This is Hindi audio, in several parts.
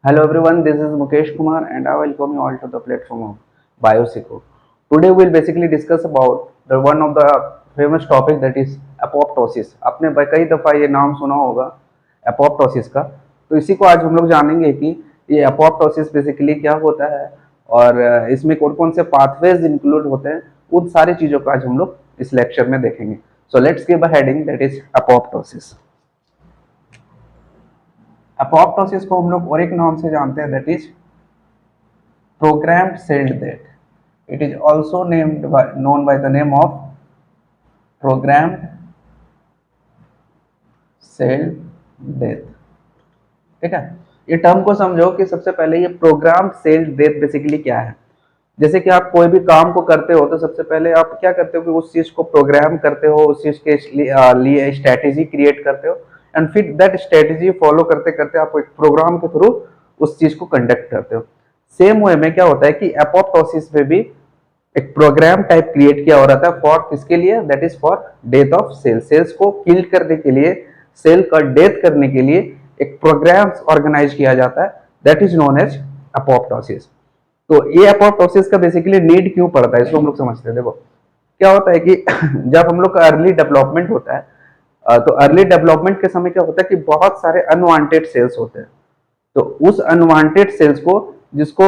Hello everyone, this is Mukesh Kumar and I welcome you all to the platform of BioSeco. Today we'll basically discuss about the one of the famous topic that is apoptosis. आपने कई दफ़ा ये नाम सुना होगा apoptosis का, तो इसी को आज हम लोग जानेंगे कि ये apoptosis बेसिकली क्या होता है और इसमें कौन कौन से पाथवेज इंक्लूड होते हैं, उन सारी चीज़ों को आज हम लोग इस लेक्चर में देखेंगे. So let's give a heading that is apoptosis. Apoptosis को हम लोग और एक नाम से जानते हैं that is programmed cell death. It is also known by the name of programmed cell death. ठीक है, ये टर्म को समझो कि सबसे पहले ये प्रोग्राम्ड सेल डेथ बेसिकली क्या है. जैसे कि आप कोई भी काम को करते हो तो सबसे पहले आप क्या करते हो कि उस चीज को प्रोग्राम करते हो, उस चीज के लिए स्ट्रेटेजी क्रिएट करते हो एंड फिर दैट स्ट्रेटेजी फॉलो करते करते आप एक प्रोग्राम के थ्रू उस चीज को कंडक्ट करते हो. सेम वे में क्या होता है कि एपोप्टोसिस में भी एक प्रोग्राम टाइप क्रिएट किया हो रहा था फॉर किसके लिए, that is for death of cell. Cells को किल करने के लिए, सेल का डेथ करने के लिए एक प्रोग्राम ऑर्गेनाइज किया जाता है that is known as apoptosis. तो ये एपोप्टोसिस का बेसिकली नीड क्यों पड़ता है इसको हम लोग समझते हैं. देखो क्या होता है कि जब हम लोग का अर्ली डेवलपमेंट होता है तो अर्ली डेवलपमेंट के समय क्या होता है कि बहुत सारे अनवांटेड सेल्स होते हैं. तो उस अनवांटेड सेल्स को, जिसको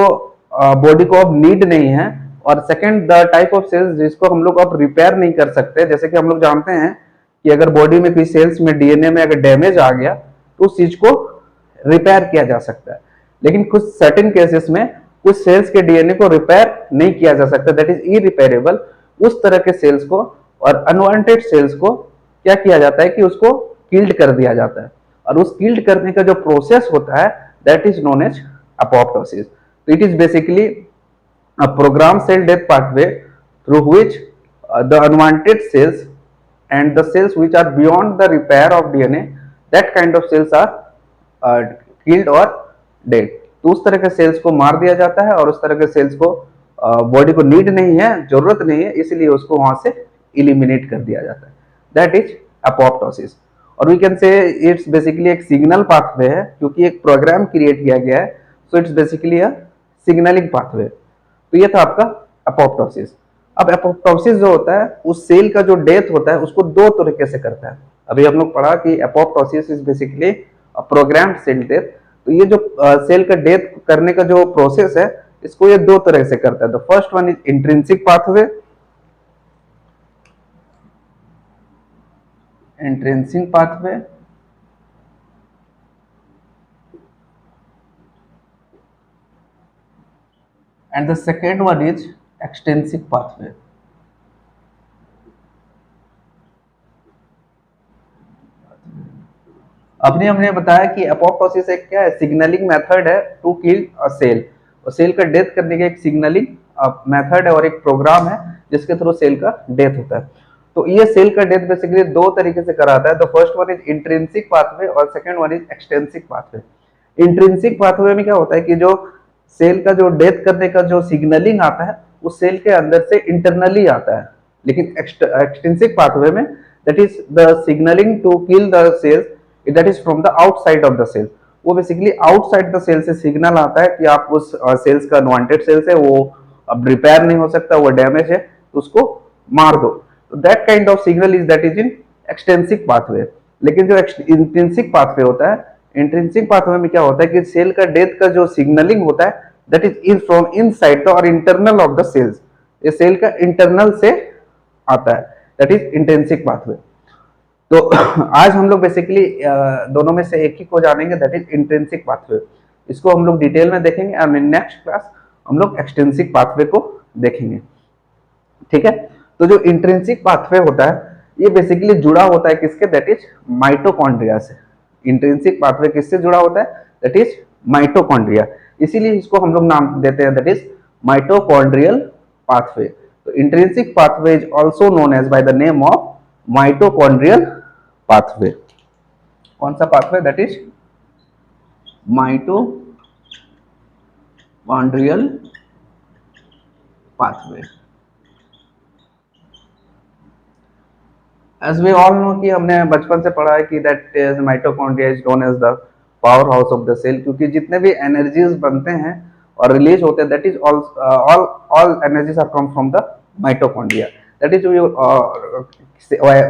बॉडी को अब नीड नहीं है, और second the type of cells जिसको हम लोग अब रिपेयर नहीं कर सकते. जैसे कि हम लोग जानते हैं कि अगर बॉडी में कोई सेल्स में डीएनए में अगर डैमेज आ गया तो उस चीज को रिपेयर किया जा सकता है, लेकिन कुछ सर्टेन केसेस में कुछ सेल्स के डीएनए को रिपेयर नहीं किया जा सकता, दैट इज इरिपेयरेबल. उस तरह के सेल्स को और अनवांटेड सेल्स को क्या किया जाता है कि उसको किल्ड कर दिया जाता है, और उस किल्ड करने का जो प्रोसेस होता है that is known as apoptosis. तो it is basically a program cell death pathway through which the unwanted cells and the cells which are beyond the repair of DNA, that kind of cells are killed or dead. तो उस तरह के सेल्स को मार दिया जाता है और उस तरह के सेल्स को बॉडी को नीड नहीं है, जरूरत नहीं है, इसलिए उसको वहां से इलिमिनेट कर दिया जाता है. That is apoptosis. और we can say it's basically एक सिग्नल पाथवे है, क्योंकि एक प्रोग्राम क्रिएट किया गया है, so it's basically a signaling pathway. तो ये था आपका अपोप्टोसिस. अब अपोप्टोसिस जो होता है उस सेल का जो डेथ होता है उसको दो तरीके से करता है. अभी हम लोग पढ़ा कि apoptosis is basically programmed cell death. तो ये जो सेल का डेथ करने का जो प्रोसेस है इसको ये दो तरह से करता है. The first one is intrinsic pathway. Intrinsic pathway and the second one is extrinsic pathway. अभी हमने बताया कि अपोप्टोसिस एक क्या है, सिग्नलिंग मेथड है टू किल अ सेल. और सेल का डेथ करने का एक सिग्नलिंग मेथड है और एक प्रोग्राम है जिसके थ्रू सेल का डेथ होता है. तो ये सेल का डेथ बेसिकली दो तरीके से कराता है. The first one is intrinsic pathway और second one is extrinsic pathway. Intrinsic pathway में क्या होता है कि जो सेल का जो डेथ करने का जो सिग्नलिंग आता है उस सेल के अंदर से इंटरनली आता है, लेकिन एक्सटेंसिक पाथवे में that is the signaling to kill the cells, that is from the outside of the cell. वो बेसिकली आउटसाइड द सेल से सिग्नल आता है कि आप उस सेल्स का अनवांटेड सेल्स है, वो अब रिपेयर नहीं हो सकता, वो डैमेज है, तो उसको मार दो. तो that kind of signal is that is in extrinsic pathway. लेकिन जो इंट्रिंसिक पाथवे होता है, इंट्रिंसिक पाथवे में क्या होता है कि सेल का डेथ का जो सिग्नलिंग होता है that is in from inside the और इंटरनल ऑफ द सेल्स. ये सेल का इंटरनल से आता है, दैट इज इंट्रिंसिक पाथवे. तो आज हम लोग बेसिकली दोनों में से एक ही को जानेंगे, दैट इज इंट्रिंसिक पाथवे. इसको हम लोग डिटेल में देखेंगे और नेक्स्ट क्लास हम लोग एक्सटेंसिक पाथवे को देखेंगे. ठीक है, तो जो इंट्रिंसिक पाथवे होता है ये बेसिकली जुड़ा होता है किसके, दैट इज माइटोकॉन्ड्रिया से. इंट्रिंसिक पाथवे किससे जुड़ा होता है, दैट इज माइटोकॉन्ड्रिया. इसीलिए इसको हम लोग नाम देते हैं दैट इज माइटोकॉन्ड्रियल पाथवे. तो intrinsic pathway is also known as by the name of mitochondrial pathway. कौन सा pathway, that is mitochondrial pathway. As we all know कि हमने बचपन से पढ़ा है कि that is mitochondria is known as the power house of the cell, क्योंकि जितने भी एनर्जीज बनते हैं और रिलीज होते हैं, that is all energies are come from the mitochondria. That is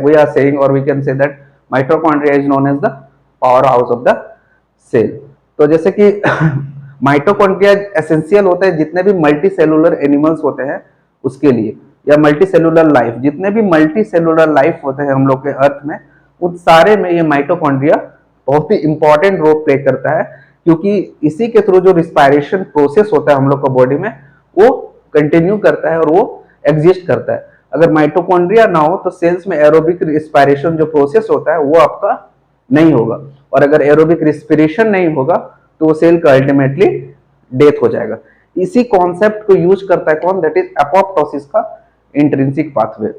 we are saying और we can say that mitochondria is known as the power house of the cell. तो जैसे कि माइटोकॉन्ड्रिया एसेंशियल होता है जितने भी मल्टी सेलुलर एनिमल्स होते हैं उसके लिए, या मल्टी सेलुलर लाइफ, जितने भी मल्टी सेलुलर लाइफ होते हैं हम लोग के अर्थ में, उन सारे में ये माइटोकॉन्ड्रिया बहुत ही इंपॉर्टेंट रोल प्ले करता है, क्योंकि इसी के थ्रू जो रिस्पायरेशन प्रोसेस होता है हम लोग का बॉडी में वो कंटिन्यू करता है और वो एग्जिस्ट करता है. अगर माइटोकॉन्ड्रिया ना हो तो सेल्स में एरोबिक रिस्पायरेशन जो प्रोसेस होता है वो आपका नहीं होगा, और अगर एरोबिक रिस्पिरेशन नहीं होगा तो वो सेल का अल्टीमेटली डेथ हो जाएगा. इसी कॉन्सेप्ट को यूज करता है कौन, दैट इज एपोप्टोसिस का इंट्रिंसिक पाथवे.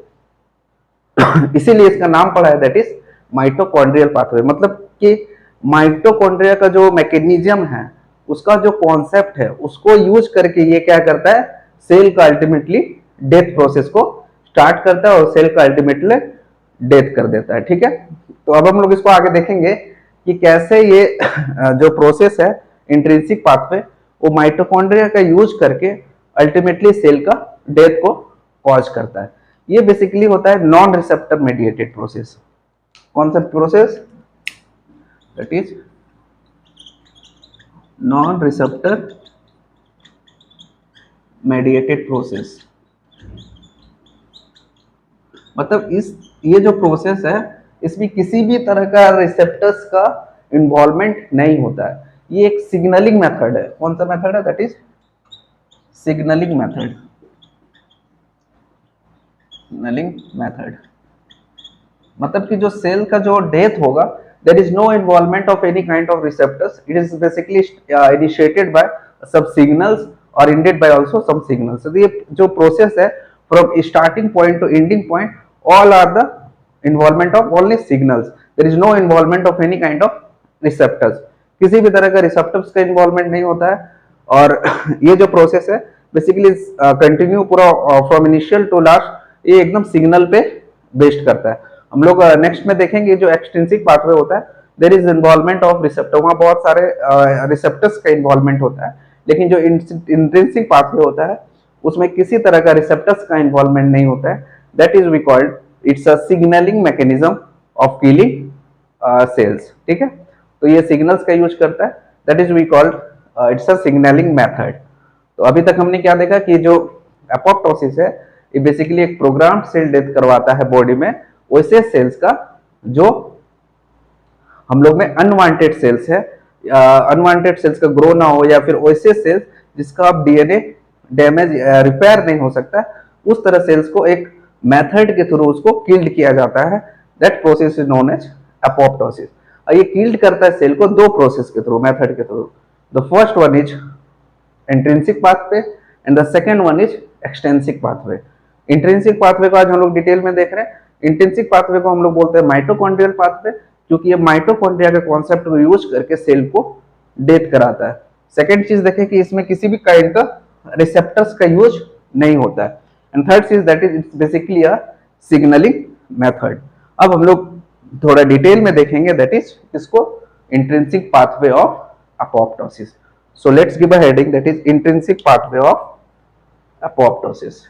इसीलिए इसका नाम पड़ा है दैट इज माइटोकॉन्ड्रियल पाथवे. मतलब कि माइटोकॉन्ड्रिया का जो मैकेनिज्म है, उसका जो कॉन्सेप्ट है, उसको यूज करके ये क्या करता है, सेल का अल्टीमेटली डेथ प्रोसेस को स्टार्ट करता है और सेल का अल्टीमेटली डेथ कर देता है. ठीक है, तो अब हम लोग इसको आगे देखेंगे कि कैसे ये जो प्रोसेस है इंट्रिंसिक पाथवे, वो माइटोकॉन्ड्रिया का यूज करके अल्टीमेटली सेल का डेथ को कॉज करता है. ये बेसिकली होता है नॉन रिसेप्टर मेडिएटेड प्रोसेस. कौन सा process, that is non receptor mediated process. मतलब ये जो प्रोसेस है इसमें किसी भी तरह का रिसेप्टर्स का इन्वॉल्वमेंट नहीं होता है. ये एक सिग्नलिंग मेथड है. कौन सा मेथड है, that is signaling method. Signaling method मतलब कि जो सेल का जो डेथ होगा, there is no involvement of any kind of receptors. It is basically initiated by some signals और ended by also some signals. तो ये जो प्रोसेस है from starting point to ending point, all are the involvement of only signals. There is no involvement of any kind of receptors. किसी भी तरह का रिसेप्टर्स का इन्वॉल्वमेंट नहीं होता है. और ये जो प्रोसेस है बेसिकली कंटिन्यू पूरा फ्रॉम इनिशियल टू लास्ट, ये एकदम सिग्नल पे बेस्ड करता है. हम लोग नेक्स्ट में देखेंगे जो एक्सट्रिंसिक पाथवे होता है, there is involvement of receptor. वहाँ बहुत सारे रिसेप्टर्स का इन्वॉल्वमेंट होता है, लेकिन जो इंट्रिंसिक पाथवे होता है उसमें किसी तरह का रिसेप्टर्स का इन्वॉल्वमेंट नहीं होता है. That is we called it's a signaling mechanism of killing cells. ठीक है, तो ये सिग्नल्स का यूज करता है. That is we called it's a signaling method. तो अभी तक हमने क्या देखा कि जो एपोप्टोसिस है ये बेसिकली एक प्रोग्राम्ड सेल डेथ करवाता है बॉडी में. वैसे सेल्स का जो हम लोग में अनवांटेड सेल्स है, अनवांटेड सेल्स का ग्रो ना हो, या फिर वैसे सेल्स जिसका अब डीएनए डैमेज रिपेयर नहीं हो सकता, उस तरह सेल्स को एक मेथड के थ्रू उसको किल्ड किया जाता है. That process is known as apoptosis. और ये किल्ड करता है सेल को दो प्रोसेस के थ्रू, मेथड के through. The first one is intrinsic pathway and the second one is extrinsic pathway. Intrinsic pathway को आज हम लोग डिटेल में देख रहे हैं. इंट्रिंसिक पाथवे को हम लोग बोलते हैं माइटोकॉन्ड्रियल पाथवे, क्योंकि ये माइटोकॉन्ड्रिया के कॉन्सेप्ट को यूज करके सेल को डेथ कराता है. सेकेंड चीज देखें कि इसमें किसी भी काइंड का रिसेप्टर्स का यूज नहीं होता है. And third is that is it's basically a signaling method. अब हम लोग थोड़ा डिटेल में देखेंगे that is इसको intrinsic pathway of apoptosis. So let's give a heading that is intrinsic pathway of apoptosis.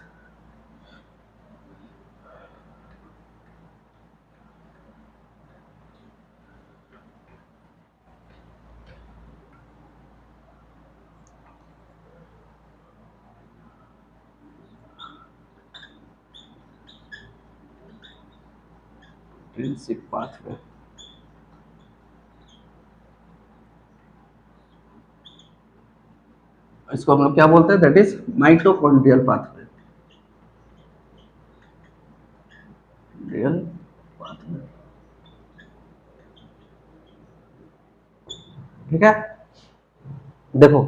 Intrinsic pathway. इसको हम लोग क्या बोलते हैं, that is mitochondrial pathway. Real pathway. ठीक है, देखो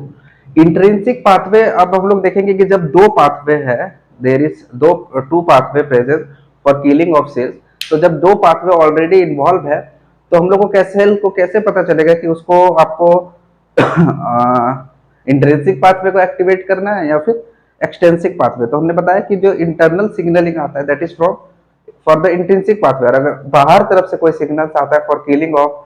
इंट्रिंसिक पाथवे. अब हम लोग देखेंगे कि जब दो पाथवे है, there is two pathway present for killing of cells. तो जब दो पाथवे ऑलरेडी इन्वॉल्व है तो हम लोग को कैसे पता चलेगा कि उसको आपको इंट्रिंसिक पाथवे को एक्टिवेट करना है या फिर एक्सटेंसिक पाथवे. तो हमने बताया कि जो इंटरनल सिग्नलिंग आता है that is from for the intrinsic pathway. अगर बाहर तरफ से कोई सिग्नल आता है फॉर किलिंग ऑफ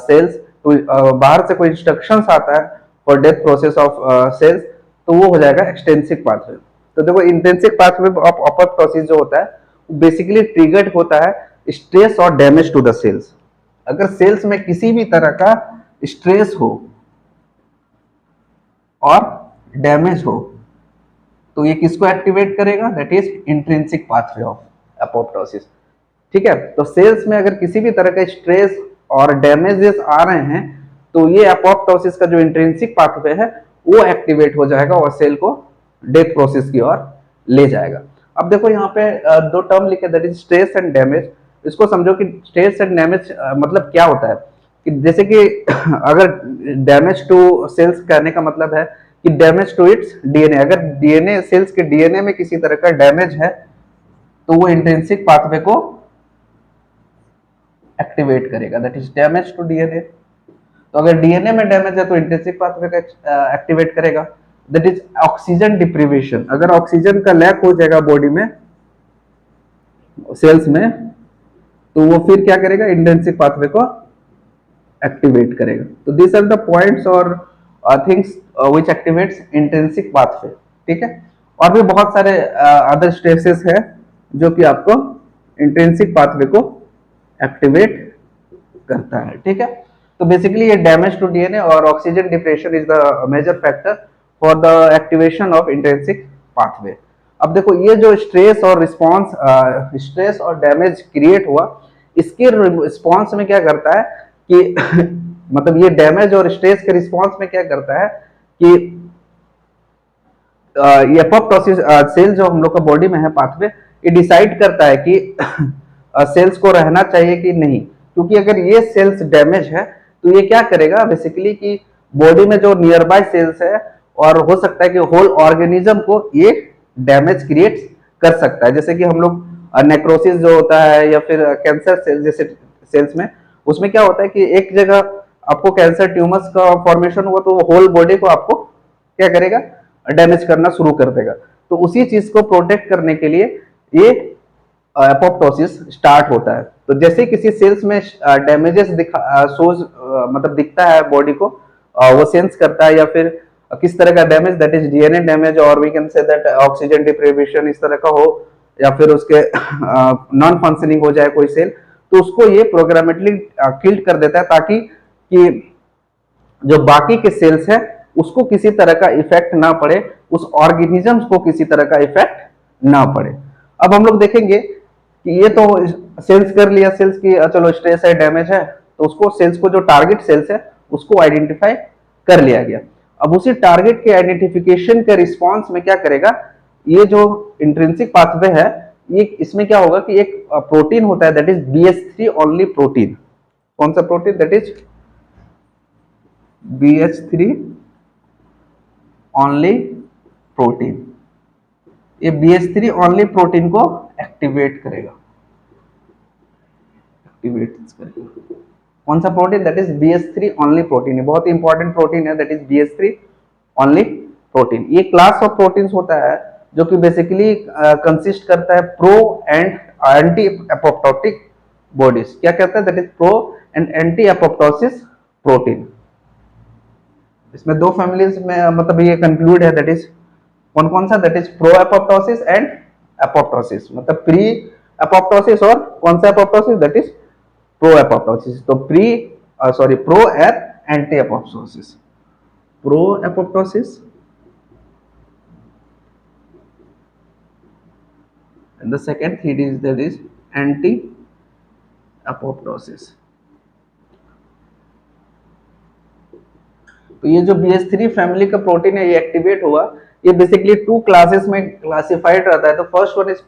सेल्स बाहर से कोई इंस्ट्रक्शंस आता है for death process of cells, तो वो हो जाएगा एक्सटेंसिव पाथवे। तो देखो इंट्रिंसिक पाथवे ऑफ अपोप्टोसिस जो होता है बेसिकली ट्रिगर्ड होता है स्ट्रेस और डैमेज टू द सेल्स। अगर सेल्स में किसी भी तरह का स्ट्रेस हो और डैमेज हो तो ये किसको एक्टिवेट करेगा, that is intrinsic pathway of apoptosis. ठीक है, तो सेल्स में अगर किसी भी तरह का स्ट्रेस और डैमेजेस आ रहे हैं तो ये अपोप्टोसिस का जो इंट्रिंसिक पाथवे है वो एक्टिवेट हो जाएगा और सेल को डेथ प्रोसेस की ओर ले जाएगा। अब देखो यहाँ पे दो टर्म लिखे, that is stress and damage. इसको समझो कि स्ट्रेस एंड डैमेज मतलब क्या होता है कि जैसे कि अगर डैमेज टू सेल्स कहने का मतलब है कि डैमेज टू इट्स डीएनए, अगर डीएनए सेल्स के डीएनए में किसी तरह का डैमेज है तो वो इंट्रिंसिक पाथवे को एक्टिवेट करेगा, that is damage to DNA. तो अगर डीएनए में डैमेज है तो इंट्रिंसिक पाथवे का एक्टिवेट करेगा, दैट इज ऑक्सीजन डिप्रीवेशन। अगर ऑक्सीजन का लैक हो जाएगा बॉडी में सेल्स में तो वो फिर क्या करेगा, इंट्रिंसिक पाथवे को एक्टिवेट करेगा। तो दिस आर द पॉइंट्स और things which activates intrinsic pathway. ठीक है, और भी बहुत सारे अदर स्ट्रेसेस है जो कि आपको इंट्रिंसिक पाथवे को एक्टिवेट करता है। ठीक है, तो बेसिकली ये डैमेज टू डीएनए और oxygen depression is the major factor for the activation of intrinsic pathway. अब देखो ये जो स्ट्रेस और रिस्पांस, स्ट्रेस और डैमेज क्रिएट हुआ, इसके रिस्पांस में क्या करता है कि मतलब ये डैमेज और स्ट्रेस के रिस्पांस में क्या करता है कि ये अपोप्टोसिस सेल जो हम लोग का बॉडी में है पाथवे, ये डिसाइड करता है कि सेल्स को रहना चाहिए कि नहीं। क्योंकि अगर ये सेल्स डैमेज है तो ये क्या करेगा बेसिकली कि बॉडी में जो नियर बाय सेल्स है और हो सकता है कि होल ऑर्गेनिज्म को ये डैमेज क्रिएट कर सकता है। जैसे कि हम लोग नेक्रोसिस जो होता है या फिर कैंसर सेल जैसे सेल्स में, उसमें क्या होता है कि एक जगह आपको कैंसर ट्यूमर्स का फॉर्मेशन हुआ तो होल बॉडी को आपको क्या करेगा, डैमेज करना शुरू कर देगा। तो उसी चीज को प्रोटेक्ट करने के लिए ये अपोप्टोसिस स्टार्ट होता है। तो जैसे किसी सेल्स में डैमेजेस मतलब दिखता है बॉडी को, वो सेंस करता है या फिर किस तरह का damage, that is DNA damage और we can say that oxygen deprivation इस तरह का हो या फिर उसके नॉन फंक्शनिंग हो जाए कोई सेल, तो उसको ये प्रोग्रामेटली किल्ड कर देता है ताकि कि जो बाकी के सेल्स है उसको किसी तरह का इफेक्ट ना पड़े, उस ऑर्गेनिजम्स को किसी तरह का इफेक्ट ना पड़े। अब हम लोग देखेंगे कि ये तो सेल्स कर लिया, सेल्स की चलो स्ट्रेस है डैमेज है तो उसको सेल्स को जो टारगेट सेल्स है उसको आइडेंटिफाई कर लिया गया। अब उसी टारगेट के आइडेंटिफिकेशन के रिस्पांस में क्या करेगा, ये जो इंट्रिंसिक पाथवे है ये इसमें क्या होगा कि एक प्रोटीन होता है that is BH3 only protein. कौन सा protein, that is BH3 only protein. ये BH3 ओनली प्रोटीन को एक्टिवेट करेगा, कौन सा protein, that is BH3 only protein. बहुत ही इंपॉर्टेंट प्रोटीन है that is BH3 only protein. ये क्लास ऑफ प्रोटीन्स होता है जो कि बेसिकली कंसिस्ट करता है pro and anti apoptotic bodies. क्या कहता है, that is pro and anti apoptosis protein. इसमें दो फैमिलीज में मतलब ये कंक्लूड है, दैट इज कौन कौन सा, that is pro apoptosis and apoptosis, मतलब प्री एपोप्टोसिस और कौन सा apoptosis, that is pro apoptosis. तो pro and anti apoptosis, pro apoptosis and the second thing is that is anti apoptosis। तो ये जो BH3 फैमिली का प्रोटीन है ये एक्टिवेट हुआ, ये बेसिकली टू क्लासेस में क्लासिफाइड रहता है। तो first one is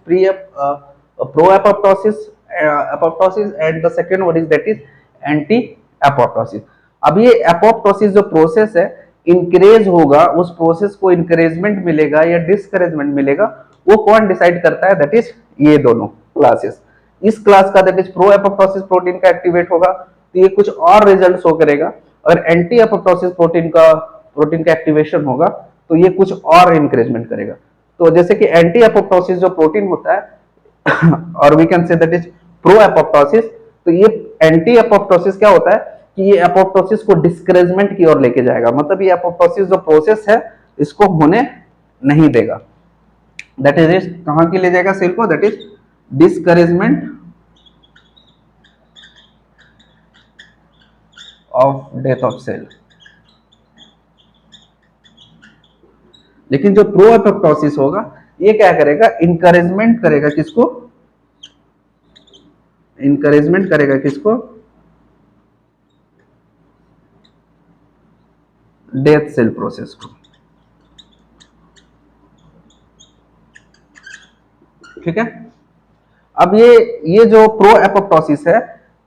pro apoptosis and the second one is that is anti apoptosis. अब ये एपोप्टोसिस जो प्रोसेस है इंक्रेज होगा, उस प्रोसेस को इंकरेजमेंट मिलेगा या डिस्करेजमेंट मिलेगा, वो कौन डिसाइड करता है, दैट इज ये दोनों क्लासेस। इस क्लास का that is pro apoptosis protein का एक्टिवेट होगा तो ये कुछ और रिजल्ट शो करेगा, और एंटी एपोप्टोसिस प्रोटीन का एक्टिवेशन होगा तो ये कुछ और इंकरेजमेंट करेगा। तो जैसे कि एंटी एपोप्टोसिस जो प्रोटीन होता है और we can say that is pro apoptosis, तो ये एंटी एपोप्टोसिस क्या होता है कि ये एपोप्टोसिस को डिस्करेजमेंट की ओर लेके जाएगा, मतलब ये एपोप्टोसिस जो प्रोसेस है इसको होने नहीं देगा। दैट इज कहां की ले जाएगा सेल को, that is discouragement of death of cell. लेकिन जो प्रो एपोप्टोसिस होगा ये क्या करेगा, इंकरेजमेंट करेगा किसको, इंकरेजमेंट करेगा किसको, डेथ सेल प्रोसेस को। ठीक है, अब ये जो प्रो एपोप्टोसिस है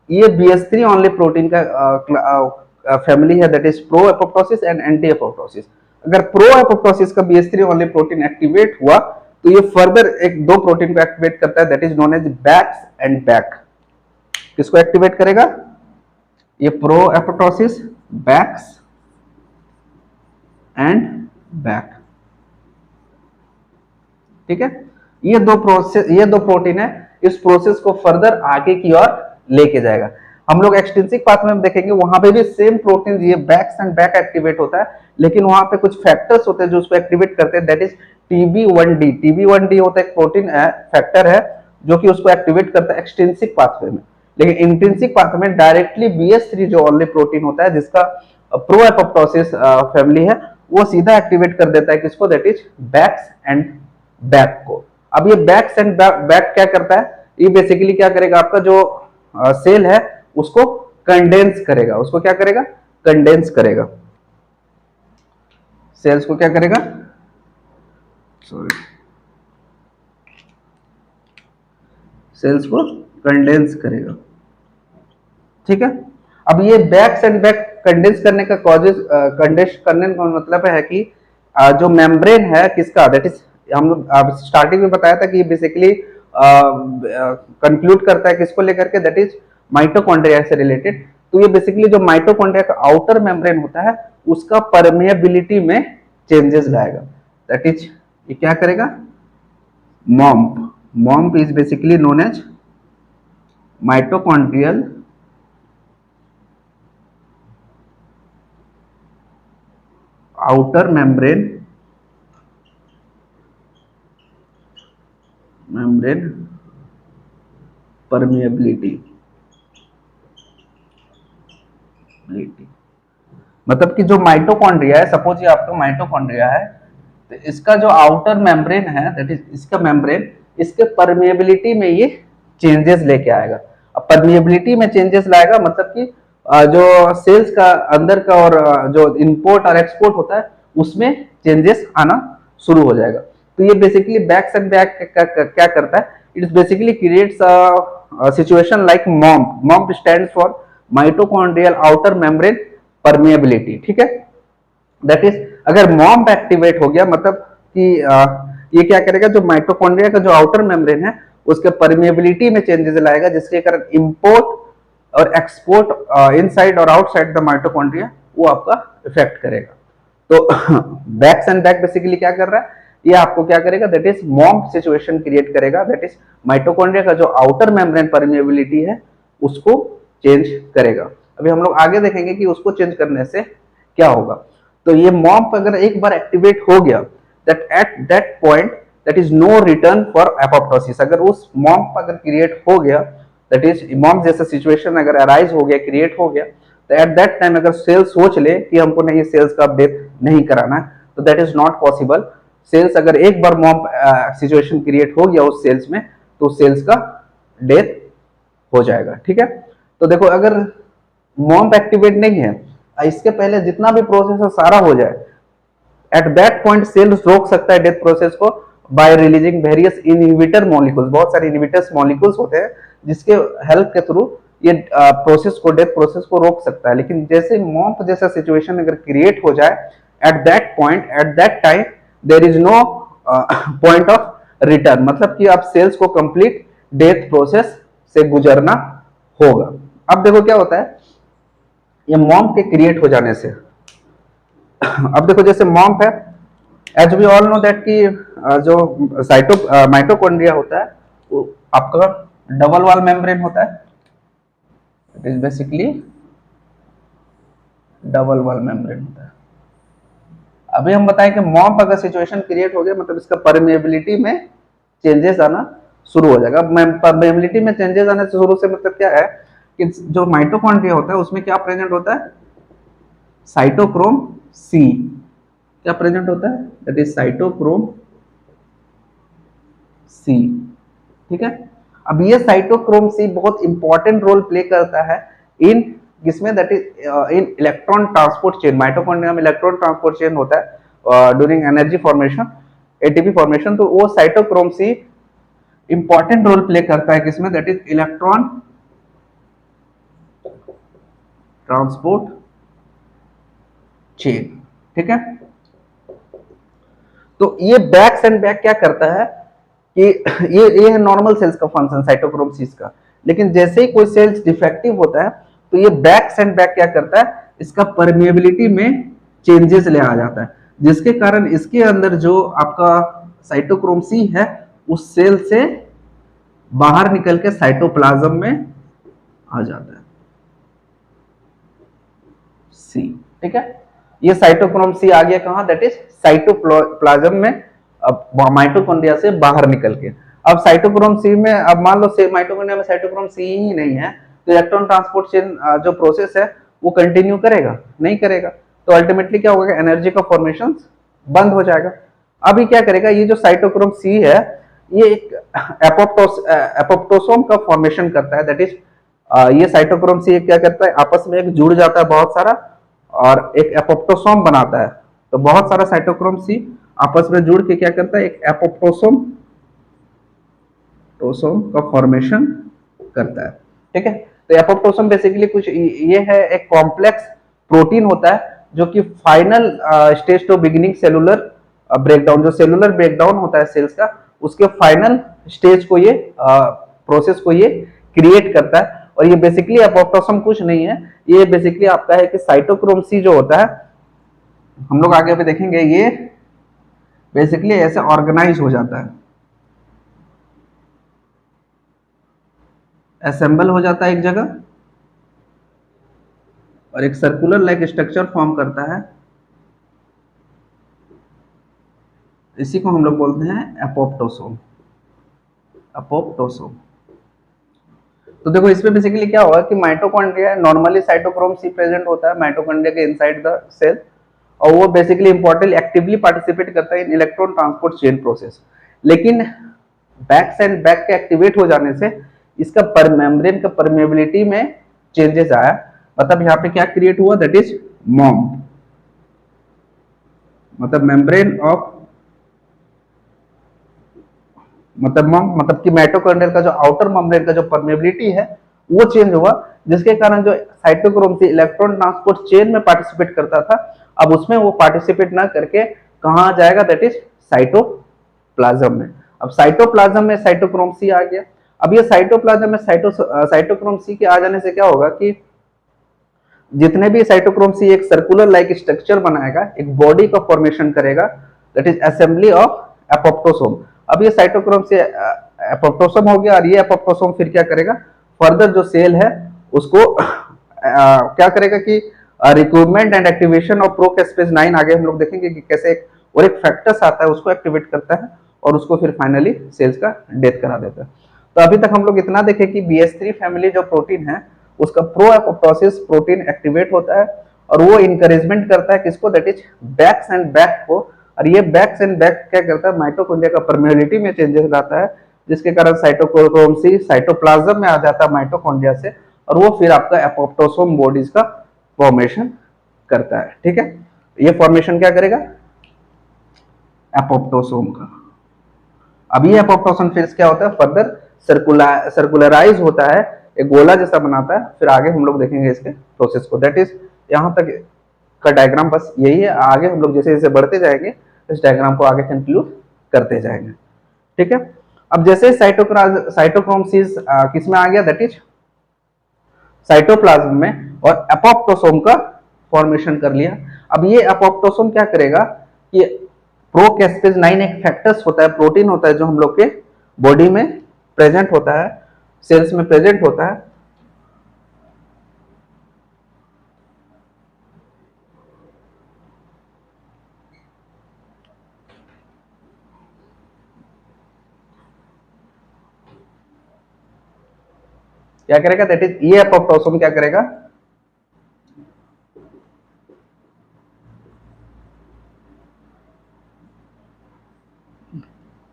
ये BH3 ओनली प्रोटीन का फैमिली है, that is pro apoptosis and anti apoptosis. अगर प्रो एपोप्टोसिस का BH3 ओनली प्रोटीन एक्टिवेट हुआ तो ये फर्दर एक दो प्रोटीन को एक्टिवेट करता है, that is known as Bax and Bak. किसको एक्टिवेट करेगा, ये pro apoptosis, Bax and Bak. ठीक है, ये दो प्रोटीन है, इस प्रोसेस को फर्दर आगे की ओर लेके जाएगा। हम लोग एक्सट्रिंसिक पाथ में देखेंगे वहां पे भी सेम प्रोटीन ये बैक्स एंड बैक एक्टिवेट होता है, लेकिन वहां पे कुछ फैक्टर्स होते हैं जो उसको एक्टिवेट करते हैं, दैट इज TB1D। TB1D होता है एक प्रोटीन फैक्टर है जो कि उसको एक्टिवेट करता है एक्सट्रिंसिक पाथवे में। लेकिन इंट्रिंसिक पाथवे में डायरेक्टली BH3 जो ओनली प्रोटीन होता है जिसका प्रो एपोप्टोसिस फैमिली है वो सीधा एक्टिवेट कर देता है किसको, that is Bax and Bak को। अब ये बैक्स एंड बैक क्या करता है, ये बेसिकली क्या करेगा, आपका जो सेल है उसको कंडेंस करेगा। उसको क्या करेगा, कंडेंस करेगा। सेल्स को क्या करेगा, सॉरी, सेल्स को कंडेंस करेगा। ठीक है, अब ये बैक्स एंड बैक कंडेंस करने का कॉजेस, कंडेंस करने का मतलब है कि जो मेम्ब्रेन है किसका, दैट इज हम लोग स्टार्टिंग में बताया था कि ये बेसिकली कंक्लूड करता है किसको लेकर के, दैट इज माइटोकॉन्ड्रिया से रिलेटेड। तो ये बेसिकली जो माइटोकॉन्ड्रिया का आउटर मेम्ब्रेन होता है उसका परमेबिलिटी में चेंजेस लाएगा, दैट इज ये क्या करेगा, MOMP. MOMP is basically known as mitochondrial outer membrane permeability. मतलब कि जो माइटोकॉन्ड्रिया है, सपोज ये आपका माइटोकॉन्ड्रिया है, तो इसका जो आउटर मेम्ब्रेन है दैट इज इसका मेम्ब्रेन, इसके परमेबिलिटी में ये चेंजेस लेके आएगा। अब परमेबिलिटी में चेंजेस लाएगा मतलब कि जो सेल्स का अंदर का और जो इंपोर्ट और एक्सपोर्ट होता है उसमें चेंजेस आना शुरू हो जाएगा। तो ये बेसिकली बैक्स एंड बैक क्या करता है, it is basically creates a situation like MOMP. MOMP stands for mitochondrial outer membrane permeability. ठीक है, दैट इज अगर मॉम्प एक्टिवेट हो गया मतलब कि ये क्या करेगा, जो माइटोकॉन्ड्रिया का जो आउटर मेम्ब्रेन है उसके परमेबिलिटी में चेंजेस लाएगा, जिसके कारण इंपोर्ट और एक्सपोर्ट इनसाइड और आउटसाइड द माइटोकॉन्ड्रिया वो आपका इफेक्ट करेगा। तो बैक्स एंड बैक बेसिकली क्या कर रहा है, ये आपको क्या करेगा, दैट इज मॉम्प सिचुएशन क्रिएट करेगा, दैट इज माइटोकॉन्ड्रिया का जो आउटर मेम्ब्रेन परमेबिलिटी है उसको चेंज करेगा। अभी हम लोग आगे देखेंगे कि उसको चेंज करने से क्या होगा। तो ये मॉम्प अगर एक बार एक्टिवेट हो गया, that at that point that is no return for apoptosis. अगर उस मॉम्प अगर क्रिएट हो गया, दैट इज मॉम्प जैसा सिचुएशन अगर अराइज हो गया, क्रिएट हो गया, तो एट दैट टाइम अगर सेल सोच ले कि हमको नहीं सेल्स का डेथ नहीं कराना है, तो that is not possible. Cells अगर एक बार मॉम्प सिचुएशन क्रिएट हो गया उस सेल्स में, तो सेल्स का डेथ हो जाएगा। ठीक है, तो देखो अगर मॉम्प एक्टिवेट नहीं है, इसके पहले जितना भी प्रोसेस है सारा हो जाए, एट दैट पॉइंट सेल रोक सकता है डेथ प्रोसेस को bye releasing various inhibitor molecules. बहुत सारे इनहिबिटर्स मॉलिक्यूल्स होते हैं जिसके हेल्प के थ्रू ये प्रोसेस को, डेथ प्रोसेस को रोक सकता है। लेकिन जैसे मॉम्प जैसा सिचुएशन अगर क्रिएट हो जाए, at that point, at that time there is no point of return, मतलब कि आप सेल्स को कंप्लीट डेथ प्रोसेस से गुजरना होगा। अब देखो क्या होता है, ये मॉम्प के क्रिएट हो जाने से, अब देखो जैसे मॉम्प है, as we all know that कि जो माइटोकॉन्ड्रिया होता है वो आपका डबल वॉल मेम्ब्रेन होता है, it is basically double wall membrane होता है। अभी हम बताएं कि मॉम अगर सिचुएशन क्रिएट हो गया मतलब इसका परमेबिलिटी में चेंजेस आना शुरू हो जाएगा। परमेबिलिटी में चेंजेस आने से शुरू से मतलब क्या है कि जो माइटोकॉन्ड्रिया होता है उसमें क्या प्रेजेंट होता है, साइटोक्रोम सी। क्या प्रेजेंट होता है, दैट इज साइटोक्रोम सी। ठीक है, अब ये साइटोक्रोम सी बहुत इंपॉर्टेंट रोल प्ले करता है इन किसमें, that is in electron transport chain. Mitochondria में इलेक्ट्रॉन ट्रांसपोर्ट चेन होता है during energy formation, ATP formation. तो वो cytochrome c important role play करता है किसमें, that is electron transport chain. ठीक है, तो ये बैक एंड बैक क्या करता है कि ये है नॉर्मल सेल्स का फंक्शन साइटोक्रोम सीस का। लेकिन जैसे ही कोई सेल्स डिफेक्टिव होता है तो ये बैक एंड बैक क्या करता है, इसका परमिएबिलिटी में चेंजेस ले आ जाता है, जिसके कारण इसके अंदर जो आपका साइटोक्रोम सी है उस सेल से बाहर निकल के साइटोप्लाज्म में आ जाता है सी। ठीक है, ये साइटोक्रोम सी आ गया कहां, दैट इज साइटोप्लाज्म में, अब माइटोकॉन्ड्रिया से बाहर निकल के। अब साइटोक्रोम सी में, अब मान लो से माइटोकॉन्ड्रिया में साइटोक्रोम सी ही नहीं है तो इलेक्ट्रॉन ट्रांसपोर्ट चेन जो प्रोसेस है वो कंटिन्यू करेगा, नहीं करेगा। तो अल्टीमेटली क्या होगा, एनर्जी का फॉर्मेशन बंद हो जाएगा। अभी क्या करेगा, ये जो साइटोक्रोम सी है ये एक एपोप्टोसोम का फॉर्मेशन करता है, दैट इज ये साइटोक्रोम सी क्या करता है, आपस में एक जुड़ जाता है बहुत सारा और एक एपोप्टोसोम बनाता है। तो बहुत सारा साइटोक्रोम सी आपस में जुड़ के क्या करता है, एक एपोप्टोसोम का फॉर्मेशन करता है। ठीक है, तो एपोप्टोसोम बेसिकली कुछ ये है, एक कॉम्प्लेक्स प्रोटीन होता है जो कि final stage to beginning cellular breakdown, जो सेलुलर ब्रेकडाउन होता है सेल्स का, उसके फाइनल स्टेज को ये प्रोसेस को ये क्रिएट करता है। और ये बेसिकली एपोप्टोसोम कुछ नहीं है, ये बेसिकली आपका है कि साइटोक्रोम सी जो होता है, हम लोग आगे भी देखेंगे, ये बेसिकली ऐसे ऑर्गेनाइज हो जाता है, असेंबल हो जाता है एक जगह और एक सर्कुलर लाइक स्ट्रक्चर फॉर्म करता है। इसी को हम लोग बोलते हैं एपोप्टोसोम। एपोप्टोसोम। तो देखो इसमें बेसिकली क्या होगा कि mitochondria normally cytochrome c present होता है माइटोकॉन्ड्रिया के इनसाइड द सेल, और वो बेसिकली इंपॉर्टेंट एक्टिवली पार्टिसिपेट करता है इन इलेक्ट्रॉन ट्रांसपोर्ट चेन प्रोसेस। लेकिन बैक एंड बैक के एक्टिवेट हो जाने से इसका मेम्ब्रेन का परमेबिलिटी में चेंजेस आया, मतलब यहाँ पे क्या क्रिएट हुआ, दैट इज मॉम, मतलब मेम्ब्रेन ऑफ, मतलब कि माइटोकॉन्ड्रिया का जो आउटर मेम्ब्रेन का जो परमेबिलिटी है वो चेंज हुआ, जिसके कारण जो cytochrome c electron transport chain में पार्टिसिपेट करता था अब उसमें वो पार्टिसिपेट ना करके कहां जाएगा, दैट इज साइटोप्लाज्म में। अब साइटोप्लाज्म में साइटोक्रोम सी आ गया। अब ये साइटोप्लाज्म में साइटोक्रोम सी के आ जाने से क्या होगा कि जितने भी साइटोक्रोम सी एक सर्कुलर लाइक स्ट्रक्चर बनाएगा, एक बॉडी का फॉर्मेशन करेगा, दैट इज असेंबली ऑफ एपोप्टोसोम। अब ये साइटोक्रोम से एपोप्टोसोम हो गया और ये एपोप्टोसोम फिर क्या करेगा, फर्दर जो सेल है उसको क्या करेगा कि रिक्रूटमेंट एंड एक्टिवेशन ऑफ प्रोकैस्पेज 9 आगे हम लोग देखेंगे कि कैसे एक और एक फैक्टर्स आता है उसको एक्टिवेट करता है और उसको फिर फाइनली सेल्स का डेथ करा देता है। तो अभी तक हम लोग इतना देखे कि BH3 फैमिली जो प्रोटीन है उसका प्रो एपोप्टोसिस प्रोटीन एक्टिवेट होता है और वो इंकरेजमेंट करता है किसको, that is Bax and Bak को। और ये बैक्स एंड बैक क्या करता है, माइटोकॉन्ड्रिया का परमेबिलिटी में चेंजेस लाता है, जिसके कारण साइटोक्रोम सी साइटोप्लाज्म में आ जाता है माइटोकॉन्ड्रिया से और वो फिर आपका एपोप्टोसोम बॉडीज का फॉर्मेशन करता है। ठीक है, ये फॉर्मेशन क्या करेगा, एपोप्टोसोम का। अब ये एपोप्टोसोम फिर क्या होता है, फर्दर सर्कुलराइज होता है, एक गोला जैसा बनाता है। फिर आगे हम लोग देखेंगे इसके प्रोसेस को, दैट इज यहाँ तक का डायग्राम बस यही है। आगे हम लोग जैसे जैसे बढ़ते जाएंगे इस डायग्राम को आगे कंक्लूड करते जाएंगे। ठीक है, अब जैसे साइटोक्रोम सीज किस में आ गया, दैट इज साइटोप्लाज्म में, और एपोप्टोसोम का फॉर्मेशन कर लिया। अब ये एपोप्टोसोम क्या करेगा कि प्रोकैस्पेज 9 एक फैक्टर्स होता है, प्रोटीन होता है जो हम लोग के बॉडी में प्रेजेंट होता है, सेल्स में प्रेजेंट होता है। क्या करेगा, दैट इज ये एपोप्टोसोम क्या करेगा,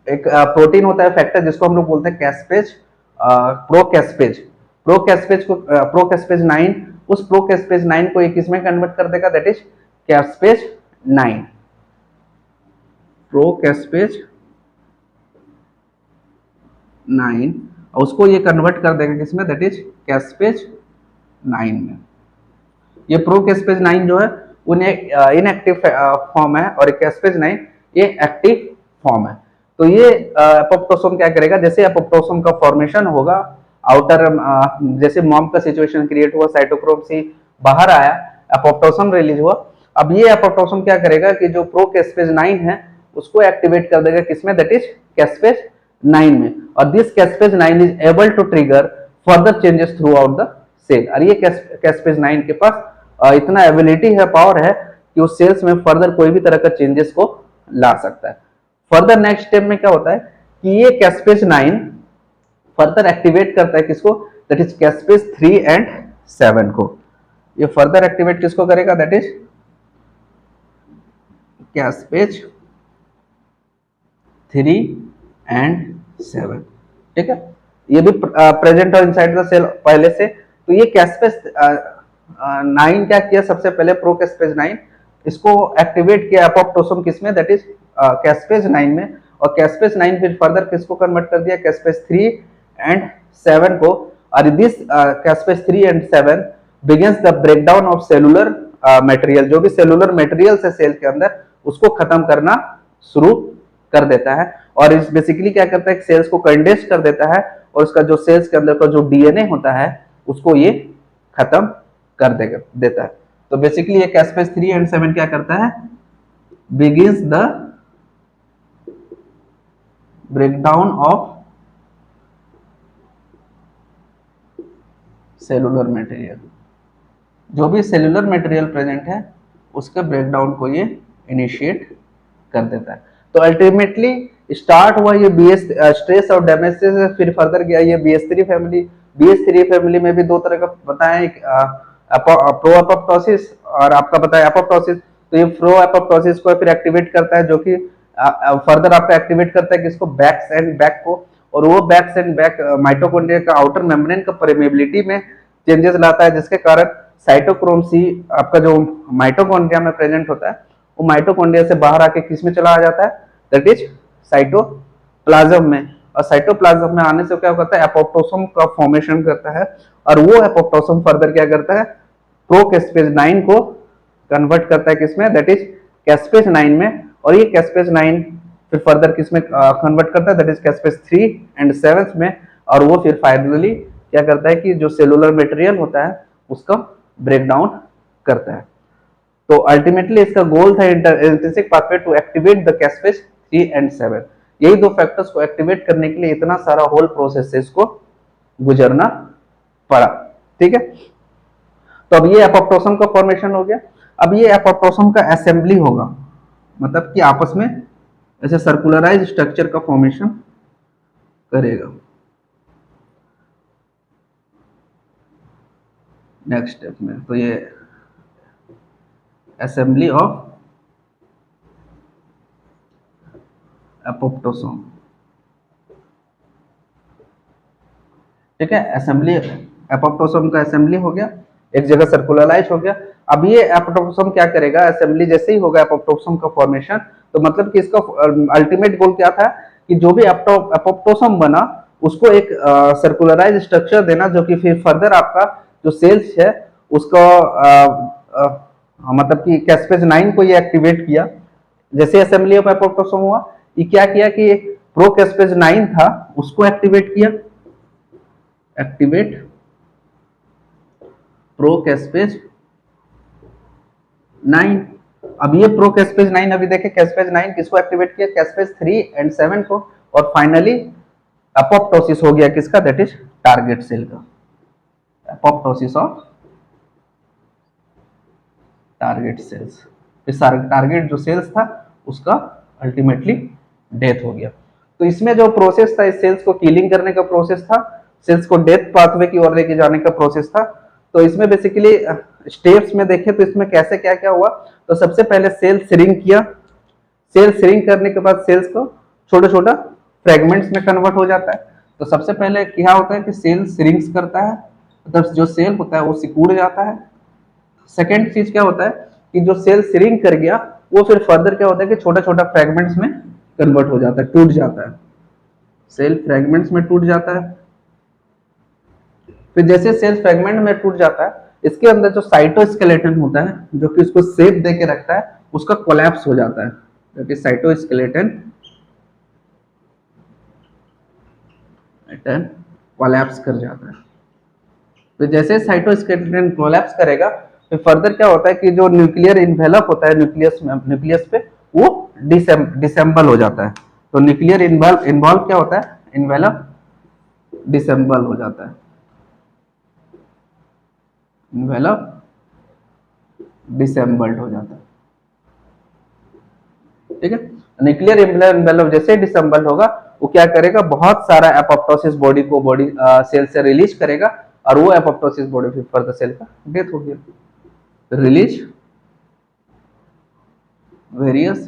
एक प्रोटीन होता है फैक्टर जिसको हम लोग बोलते हैं कैस्पेज, प्रोकैस्पेज। प्रोकैस्पेज 9, उस प्रोकैस्पेज 9 को एक किसमें कन्वर्ट कर देगा, दैट इज कैस्पेज 9। प्रोकैस्पेज 9 और उसको ये कन्वर्ट कर देगा किसमें, दैट इज कैस्पेज 9 में। ये प्रोकैस्पेज 9 जो है उन्हें इनएक्टिव फॉर्म है और कैस्पेज 9 ये एक्टिव फॉर्म है। तो ये एपोप्टोसोम क्या करेगा, जैसे एपोप्टोसोम का फॉर्मेशन होगा आउटर, जैसे मॉम का सिचुएशन क्रिएट हुआ, साइटोक्रोम से बाहर आया, एपोप्टोसोम रिलीज हुआ। अब ये एपोप्टोसोम क्या करेगा कि जो प्रोकैस्पेज 9 है उसको एक्टिवेट कर देगा किसमें, दैट इज कैस्पेज 9 में। और this caspase 9 is able to trigger further changes throughout the cell. और ये कैस्पेज 9 के पास इतना एबिलिटी है, पावर है कि उस सेल्स में फर्दर कोई भी तरह का चेंजेस को ला सकता है। फर्दर नेक्स्ट स्टेप में क्या होता है कि ये कैस्पेज 9 फर्दर एक्टिवेट करता है किसको, दैट इज कैस्पेज 3 एंड 7 को। ये फर्दर एक्टिवेट किसको करेगा, दैट इज कैस्पेज 3 एंड 7। ठीक है, ये भी प्रेजेंट और इनसाइड द सेल पहले से। तो ये कैस्पेज 9 क्या किया, सबसे पहले प्रोकैस्पेज 9 इसको एक्टिवेट किया एपोप्टोसोम किसमें, दैट इज कैस्पेज 9 में। और कैस्पेज 9 फिर फर्दर किसको कन्वर्ट कर दिया, कैस्पेज 3 एंड 7 को। और this caspase 3 and 7 begins the breakdown of cellular material, जो भी सेलुलर मटेरियल है सेल के अंदर उसको खत्म करना शुरू कर देता है। और इस बेसिकली क्या करता है, सेल्स को कंडेंस कर देता है और उसका जो सेल्स के अंदर का जो डीएनए होता है उसको ये खत्म कर देता है। तो बेसिकली ये कैस्पेज 3 एंड 7 क्या करता है, begins the breakdown of cellular material, जो भी सेलुलर मटेरियल प्रेजेंट है उसके ब्रेकडाउन को ये इनिशिएट कर देता है। तो अल्टीमेटली स्टार्ट हुआ ये बीएस स्ट्रेस और डैमेज से, फिर फर्दर गया ये बीएस3 फैमिली। बीएस3 फैमिली में भी दो तरह का बताया, एक प्रो एपोप्टोसिस और आपका बताया एपोप्टोसिस। तो ये प्रो एपोप्टोसिस को फिर एक्टिवेट करता है, जो कि फर्दर आपका एक्टिवेट करता है किसको, बैक्स एंड बैक को। और वो बैक्स एंड बैक माइटोकॉन्ड्रिया का आउटर मेम्ब्रेन का परमेबिलिटी में चेंजेस लाता है, जिसके कारण साइटोक्रोम सी आपका जो माइटोकॉन्ड्रिया में प्रेजेंट होता है वो माइटोकॉन्ड्रिया से बाहर आके किस में चला आ जाता है, दैट इज साइटोप्लाज्म में। और साइटोप्लाज्म में आने से क्या करता है, एपोप्टोसोम का फॉर्मेशन करता है। और वो एपोप्टोसोम फर्दर क्या करता है, प्रोकैस्पेज 9 को कन्वर्ट करता है किसमें, दैट इज कैस्पेज 9 में। और ये कैस्पेज 9 फिर फर्दर किसमें कन्वर्ट करता है, दैट इज कैस्पेज 3 एंड 7 में। और वो फिर फाइनली क्या करता है कि जो सेलुलर मटेरियल होता है उसका ब्रेकडाउन करता है। तो अल्टीमेटली इसका गोल था intrinsic pathway to activate the caspase 3 and 7। यही दो फैक्टर्स को एक्टिवेट करने के लिए इतना सारा होल प्रोसेस से इसको गुजरना पड़ा। ठीक है, तो अब ये एपोप्टोसम का फॉर्मेशन हो गया। अब ये एपोप्टोसम का असेंबली होगा, मतलब कि आपस में ऐसे सर्कुलराइज स्ट्रक्चर का फॉर्मेशन करेगा। नेक्स्ट स्टेप में तो ये असेंबली ऑफ एपोप्टोसोम। ठीक है, असेंबली एपोप्टोसोम का असेंबली हो गया, एक जगह सर्कुलराइज हो गया। अब ये एपोप्टोसोम क्या करेगा, असेंबली जैसे ही होगा एपोप्टोसोम का फॉर्मेशन, तो मतलब कि इसका अल्टीमेट गोल क्या था कि जो भी एपोप्टोसोम बना उसको एक सर्कुलराइज स्ट्रक्चर देना, जो कि फिर फर्दर आपका जो सेल्स है उसको मतलब कि कैस्पेज 9 को ये एक्टिवेट किया। जैसे असेंबली ऑफ एपोप्टोसोम हुआ, ये क्या किया कि प्रोकैस्पेज 9 था उसको एक्टिवेट किया, एक्टिवेट प्रोकैस्पेज 9। अब ये प्रोकैस्पेज 9 अभी देखें, कैस्पेज 9 किसको एक्टिवेट किया, कैस्पेज 3 एंड 7 को। और फाइनली एपोप्टोसिस हो गया किसका, दैट इज टारगेट सेल का, एपोप्टोसिस ऑफ टारगेट सेल्स। फिर टारगेट जो सेल्स था उसका अल्टीमेटली डेथ हो गया। तो इसमें जो प्रोसेस था, इस सेल्स को किलिंग करने का प्रोसेस था, सेल्स को डेथ पाथवे की ओर लेके जाने का प्रोसेस था। तो इसमें बेसिकली स्टेप्स में देखें तो इसमें कैसे क्या क्या हुआ। तो सबसे पहले सेल श्रिंक किया, सेल श्रिंक करने के बाद सेल्स को छोटा छोटा फ्रेगमेंट्स में कन्वर्ट हो जाता है। तो सबसे पहले क्या होता है कि सेल श्रिंक्स करता है, मतलब जो सेल होता है वो सिकुड़ जाता है। सेकेंड चीज क्या होता है कि जो सेल श्रिंक कर गया वो फिर फर्दर क्या होता है कि छोटा छोटा फ्रेगमेंट्स में कन्वर्ट हो जाता है, टूट जाता है, सेल फ्रेगमेंट्स में टूट जाता है। फिर जैसे सेल फ्रेगमेंट में टूट जाता है, इसके अंदर जो साइटोस्केलेटन होता है जो कि उसको शेप दे के रखता है, उसका कोलैप्स हो जाता है, जो कि साइटोस्केलेटन कोलैप्स कर जाता है। तो जैसे साइटोस्केलेटन कोलैप्स करेगा फिर फर्दर क्या होता है कि जो न्यूक्लियर इन्वेलप होता है न्यूक्लियस पे वो डिसेंबल हो जाता है। तो न्यूक्लियर इन्वॉल्व क्या होता है, इन्वेलप डिसेंबल हो जाता है, इन्वेलप डिसेंबल्ड हो जाता है। ठीक है, न्यूक्लियर इन्वेलप जैसे डिसेंबल होगा वो क्या करेगा, बहुत सारा एपोप्टोसिस बॉडी को सेल से रिलीज करेगा और वो एपोप्टोसिस बॉडी फिर फर्दर सेल का डेथ हो गया। Release various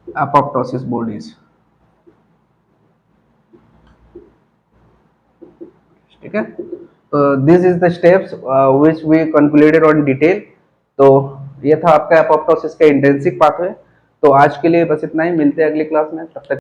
apoptosis bodies. ठीक है, तो this is the steps which we concluded on detail. तो ये था आपका एपोप्टोसिस का इंट्रिंसिक पाथवे। तो आज के लिए बस इतना ही, मिलते हैं अगली क्लास में, तब तक